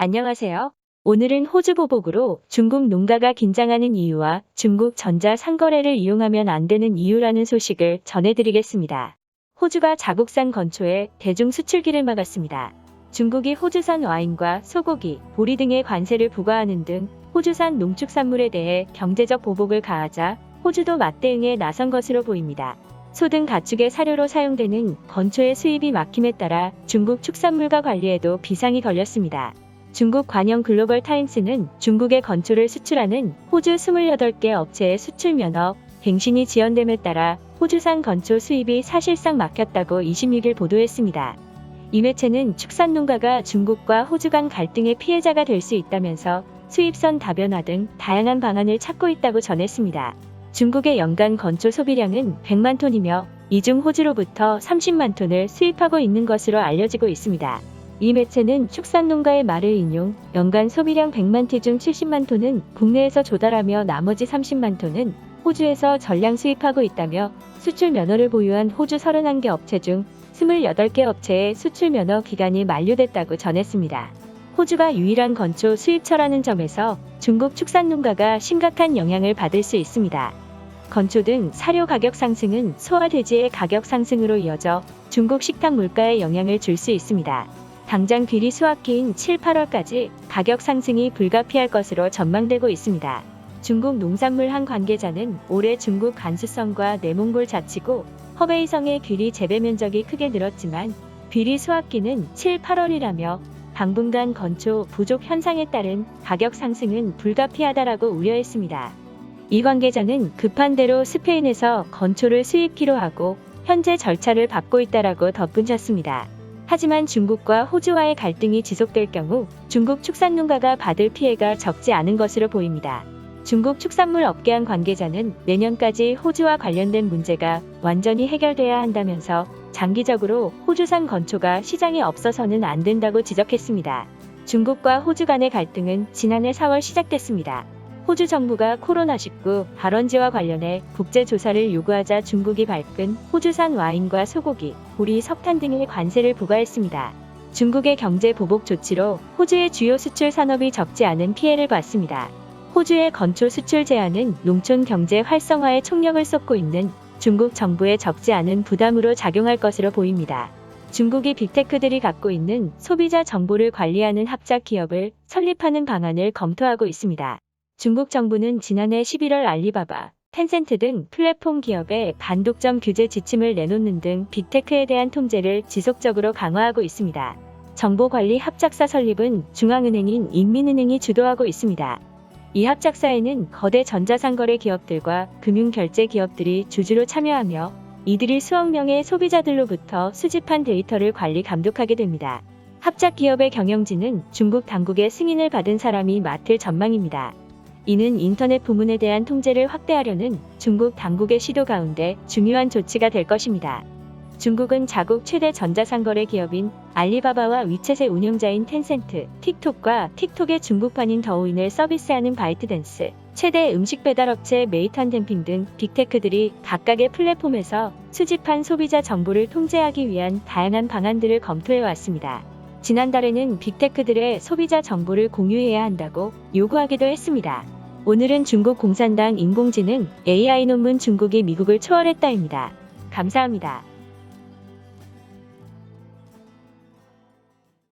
안녕하세요. 오늘은 호주 보복으로 중국 농가가 긴장하는 이유와 중국 전자 상거래를 이용하면 안 되는 이유라는 소식을 전해드리겠습니다. 호주가 자국산 건초에 대중 수출기를 막았습니다. 중국이 호주산 와인과 소고기, 보리 등의 관세를 부과하는 등 호주산 농축산물에 대해 경제적 보복을 가하자 호주도 맞대응에 나선 것으로 보입니다. 소 등 가축의 사료로 사용되는 건초의 수입이 막힘에 따라 중국 축산물과 관리에도 비상이 걸렸습니다. 중국 관영 글로벌 타임스는 중국의 건초를 수출하는 호주 28개 업체의 수출 면허 갱신이 지연됨에 따라 호주산 건초 수입이 사실상 막혔다고 26일 보도했습니다. 이 매체는 축산농가가 중국과 호주 간 갈등의 피해자가 될 수 있다면서 수입선 다변화 등 다양한 방안을 찾고 있다고 전했습니다. 중국의 연간 건초 소비량은 100만 톤이며 이 중 호주로부터 30만 톤을 수입하고 있는 것으로 알려지고 있습니다. 이 매체는 축산농가의 말을 인용, 연간 소비량 100만 티 중 70만 톤은 국내에서 조달하며 나머지 30만 톤은 호주에서 전량 수입하고 있다며 수출 면허를 보유한 호주 31개 업체 중 28개 업체의 수출 면허 기간이 만료됐다고 전했습니다. 호주가 유일한 건초 수입처라는 점에서 중국 축산농가가 심각한 영향을 받을 수 있습니다. 건초 등 사료 가격 상승은 소와 돼지의 가격 상승으로 이어져 중국 식탁 물가에 영향을 줄 수 있습니다. 당장 귀리 수확기인 7, 8월까지 가격 상승이 불가피할 것으로 전망되고 있습니다. 중국 농산물 한 관계자는 올해 중국 간수성과 내몽골 자치구 허베이성의 귀리 재배 면적이 크게 늘었지만 귀리 수확기는 7, 8월이라며 당분간 건초 부족 현상에 따른 가격 상승은 불가피하다라고 우려했습니다. 이 관계자는 급한 대로 스페인에서 건초를 수입키로 하고 현재 절차를 밟고 있다라고 덧붙였습니다. 하지만 중국과 호주와의 갈등이 지속될 경우 중국 축산농가가 받을 피해가 적지 않은 것으로 보입니다. 중국 축산물 업계 한 관계자는 내년까지 호주와 관련된 문제가 완전히 해결돼야 한다면서 장기적으로 호주산 건초가 시장에 없어서는 안 된다고 지적했습니다. 중국과 호주 간의 갈등은 지난해 4월 시작됐습니다. 호주 정부가 코로나19 발원지와 관련해 국제조사를 요구하자 중국이 발끈 호주산 와인과 소고기, 보리, 석탄 등의 관세를 부과했습니다. 중국의 경제 보복 조치로 호주의 주요 수출 산업이 적지 않은 피해를 봤습니다. 호주의 건초 수출 제한은 농촌 경제 활성화에 총력을 쏟고 있는 중국 정부에 적지 않은 부담으로 작용할 것으로 보입니다. 중국이 빅테크들이 갖고 있는 소비자 정보를 관리하는 합작 기업을 설립하는 방안을 검토하고 있습니다. 중국 정부는 지난해 11월 알리바바, 텐센트 등 플랫폼 기업에 반독점 규제 지침을 내놓는 등 빅테크에 대한 통제를 지속적으로 강화하고 있습니다. 정보관리 합작사 설립은 중앙은행인 인민은행이 주도하고 있습니다. 이 합작사에는 거대 전자상거래 기업들과 금융결제 기업들이 주주로 참여하며 이들이 수억 명의 소비자들로부터 수집한 데이터를 관리 감독하게 됩니다. 합작 기업의 경영진은 중국 당국의 승인을 받은 사람이 맡을 전망입니다. 이는 인터넷 부문에 대한 통제를 확대하려는 중국 당국의 시도 가운데 중요한 조치가 될 것입니다. 중국은 자국 최대 전자상거래 기업인 알리바바와 위챗의 운영자인 텐센트, 틱톡과 틱톡의 중국판인 더우인을 서비스하는 바이트댄스, 최대 음식 배달업체 메이턴댐핑 등 빅테크들이 각각의 플랫폼에서 수집한 소비자 정보를 통제하기 위한 다양한 방안들을 검토해왔습니다. 지난달에는 빅테크들의 소비자 정보를 공유해야 한다고 요구하기도 했습니다. 오늘은 중국 공산당 인공지능 AI 논문 중국이 미국을 초월했다입니다. 감사합니다.